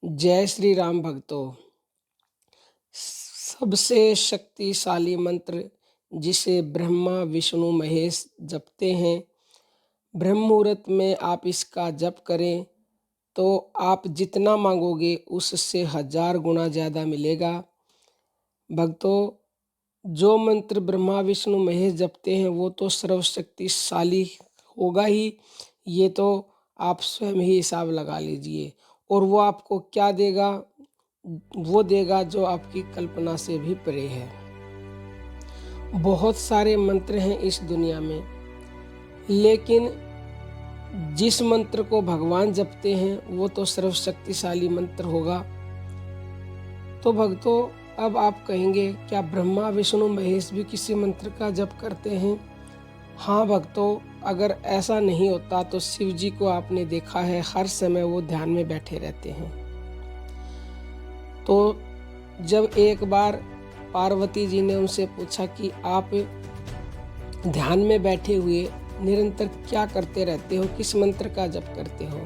जय श्री राम भक्तों। सबसे शक्तिशाली मंत्र जिसे ब्रह्मा विष्णु महेश जपते हैं। ब्रह्म मुहूर्त में आप इसका जप करें तो आप जितना मांगोगे उससे 1000 गुना ज़्यादा मिलेगा। भक्तों, जो मंत्र ब्रह्मा विष्णु महेश जपते हैं वो तो सर्वशक्तिशाली होगा ही। ये तो आप स्वयं ही हिसाब लगा लीजिए। और वो आपको क्या देगा? वो देगा जो आपकी कल्पना से भी परे है। बहुत सारे मंत्र हैं इस दुनिया में, लेकिन जिस मंत्र को भगवान जपते हैं वो तो सर्वशक्तिशाली मंत्र होगा। तो भक्तों, अब आप कहेंगे क्या ब्रह्मा विष्णु महेश भी किसी मंत्र का जप करते हैं? हाँ भक्तों, अगर ऐसा नहीं होता तो शिव जी को आपने देखा है, हर समय वो ध्यान में बैठे रहते हैं। तो जब एक बार पार्वती जी ने उनसे पूछा कि आप ध्यान में बैठे हुए निरंतर क्या करते रहते हो, किस मंत्र का जप करते हो?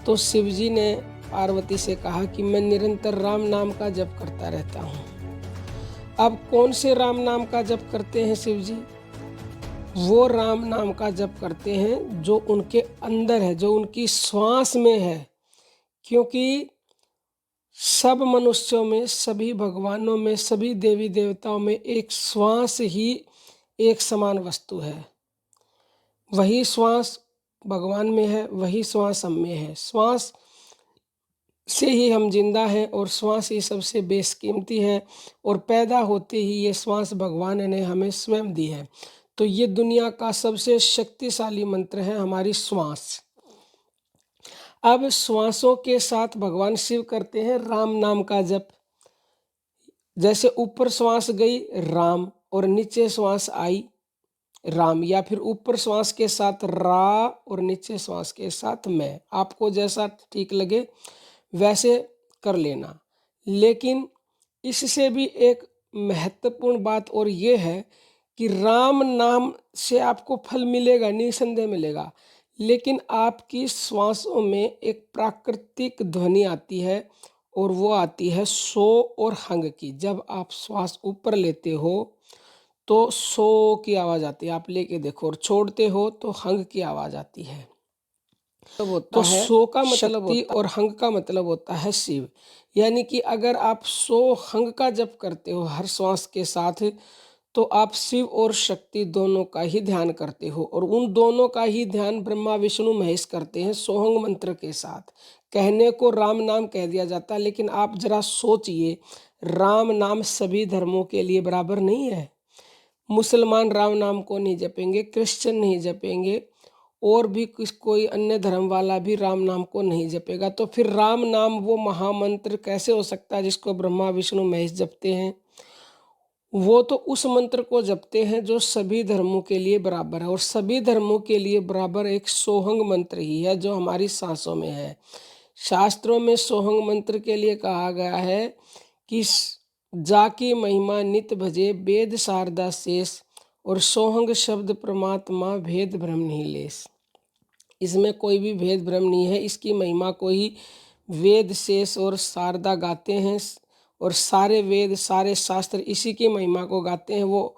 तो शिव जी ने पार्वती से कहा कि मैं निरंतर राम नाम का जप करता रहता हूँ। अब कौन से राम नाम का जप करते हैं शिव जी? वो राम नाम का जप करते हैं जो उनके अंदर है, जो उनकी श्वास में है। क्योंकि सब मनुष्यों में, सभी भगवानों में, सभी देवी देवताओं में एक श्वास ही एक समान वस्तु है। वही श्वास भगवान में है, वही श्वास हम में है। श्वास से ही हम जिंदा हैं और श्वास ही सबसे बेशकीमती है। और पैदा होते ही ये श्वास भगवान ने हमें स्वयं दी है। तो ये दुनिया का सबसे शक्तिशाली मंत्र है हमारी श्वास। अब श्वासों के साथ भगवान शिव करते हैं राम नाम का जप। जैसे ऊपर श्वास गई राम और नीचे श्वास आई राम, या फिर ऊपर श्वास के साथ रा और नीचे श्वास के साथ मैं, आपको जैसा ठीक लगे वैसे कर लेना। लेकिन इससे भी एक महत्वपूर्ण बात और ये है कि राम नाम से आपको फल मिलेगा, निसंदेह मिलेगा। लेकिन आपकी श्वासों में एक प्राकृतिक ध्वनि आती है और वो आती है सो और हंग की। जब आप श्वास ऊपर लेते हो तो सो की आवाज़ आती है, आप लेके देखो, और छोड़ते हो तो हंग की आवाज़ आती है। तो सो का मतलब होता और हंग का मतलब होता है शिव। यानी कि अगर आप सो हंग का जप करते हो हर श्वास के साथ, तो आप शिव और शक्ति दोनों का ही ध्यान करते हो। और उन दोनों का ही ध्यान ब्रह्मा विष्णु महेश करते हैं सोहंग मंत्र के साथ। कहने को राम नाम कह दिया जाता है, लेकिन आप जरा सोचिए, राम नाम सभी धर्मों के लिए बराबर नहीं है। मुसलमान राम नाम को नहीं जपेंगे, क्रिश्चियन नहीं जपेंगे, और भी कोई अन्य धर्म वाला भी राम नाम को नहीं जपेगा। तो फिर राम नाम वो महामंत्र कैसे हो सकता है जिसको ब्रह्मा विष्णु महेश जपते हैं? वो तो उस मंत्र को जपते हैं जो सभी धर्मों के लिए बराबर है। और सभी धर्मों के लिए बराबर एक सोहंग मंत्र ही है जो हमारी सांसों में है। शास्त्रों में सोहंग मंत्र के लिए कहा गया है कि जाकी महिमा नित भजे वेद शारदा शेष, और सोहंग शब्द परमात्मा भेद भ्रम नहीं लेस। इसमें कोई भी भेद भ्रम नहीं है, इसकी महिमा को ही वेद शेष और शारदा गाते हैं। और सारे वेद सारे शास्त्र इसी की महिमा को गाते हैं। वो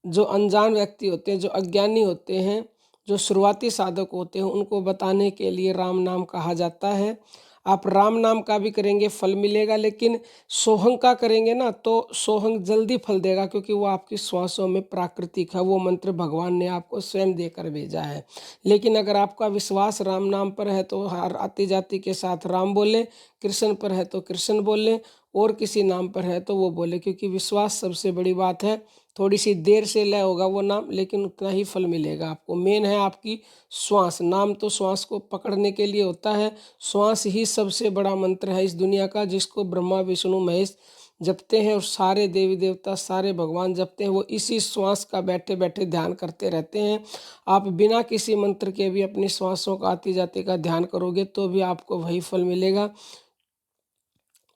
जो अनजान व्यक्ति होते हैं, जो अज्ञानी होते हैं, जो शुरुआती साधक होते हैं, उनको बताने के लिए राम नाम कहा जाता है। आप राम नाम का भी करेंगे फल मिलेगा, लेकिन सोहंग का करेंगे ना तो सोहंग जल्दी फल देगा, क्योंकि वो आपकी श्वासों में प्राकृतिक है। वो मंत्र भगवान ने आपको स्वयं देकर भेजा है। लेकिन अगर आपका विश्वास राम नाम पर है तो हर आती जाति के साथ राम बोले, कृष्ण पर है तो कृष्ण बोले, और किसी नाम पर है तो वो बोले, क्योंकि विश्वास सबसे बड़ी बात है। थोड़ी सी देर से लय होगा वो नाम, लेकिन उतना ही फल मिलेगा आपको। मेन है आपकी श्वास। नाम तो श्वास को पकड़ने के लिए होता है। श्वास ही सबसे बड़ा मंत्र है इस दुनिया का, जिसको ब्रह्मा विष्णु महेश जपते हैं और सारे देवी देवता सारे भगवान जपते हैं। वो इसी श्वास का बैठे बैठे ध्यान करते रहते हैं। आप बिना किसी मंत्र के भी अपनी श्वासों का आती जाती का ध्यान करोगे तो भी आपको वही फल मिलेगा।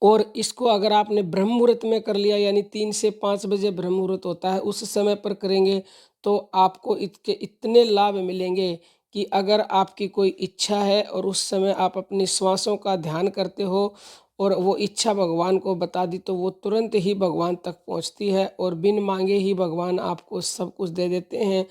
और इसको अगर आपने ब्रह्म मुहूर्त में कर लिया, यानी 3 से 5 बजे ब्रह्म मुहूर्त होता है, उस समय पर करेंगे तो आपको इसके इतने लाभ मिलेंगे कि अगर आपकी कोई इच्छा है और उस समय आप अपनी श्वासों का ध्यान करते हो और वो इच्छा भगवान को बता दी तो वो तुरंत ही भगवान तक पहुंचती है और बिन मांगे ही भगवान आपको सब कुछ दे देते हैं।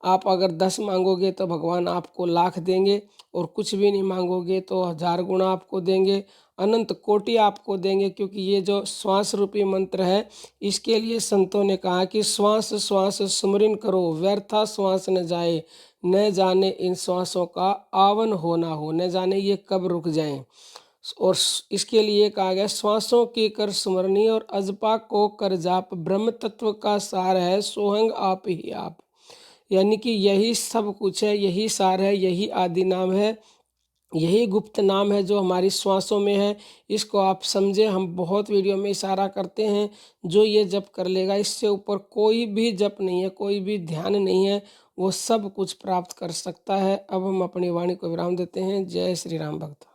आप अगर 10 मांगोगे तो भगवान आपको लाख देंगे, और कुछ भी नहीं मांगोगे तो 1000 गुना आपको देंगे, अनंत कोटि आपको देंगे। क्योंकि ये जो श्वास रूपी मंत्र है, इसके लिए संतों ने कहा कि श्वास श्वास सुमिरन करो, व्यर्था श्वास न जाए, न जाने इन श्वासों का आवन होना हो, न जाने ये कब रुक जाएं। और इसके लिए कहा गया श्वासों की कर सुमरनी और अजपा को कर जाप, ब्रह्म तत्व का सार है सोहंग आप ही आप। यानी कि यही सब कुछ है, यही सार है, यही आदि नाम है, यही गुप्त नाम है जो हमारी श्वासों में है। इसको आप समझे, हम बहुत वीडियो में इशारा करते हैं, जो ये जप कर लेगा, इससे ऊपर कोई भी जप नहीं है, कोई भी ध्यान नहीं है, वो सब कुछ प्राप्त कर सकता है। अब हम अपनी वाणी को विराम देते हैं। जय श्री राम भक्त।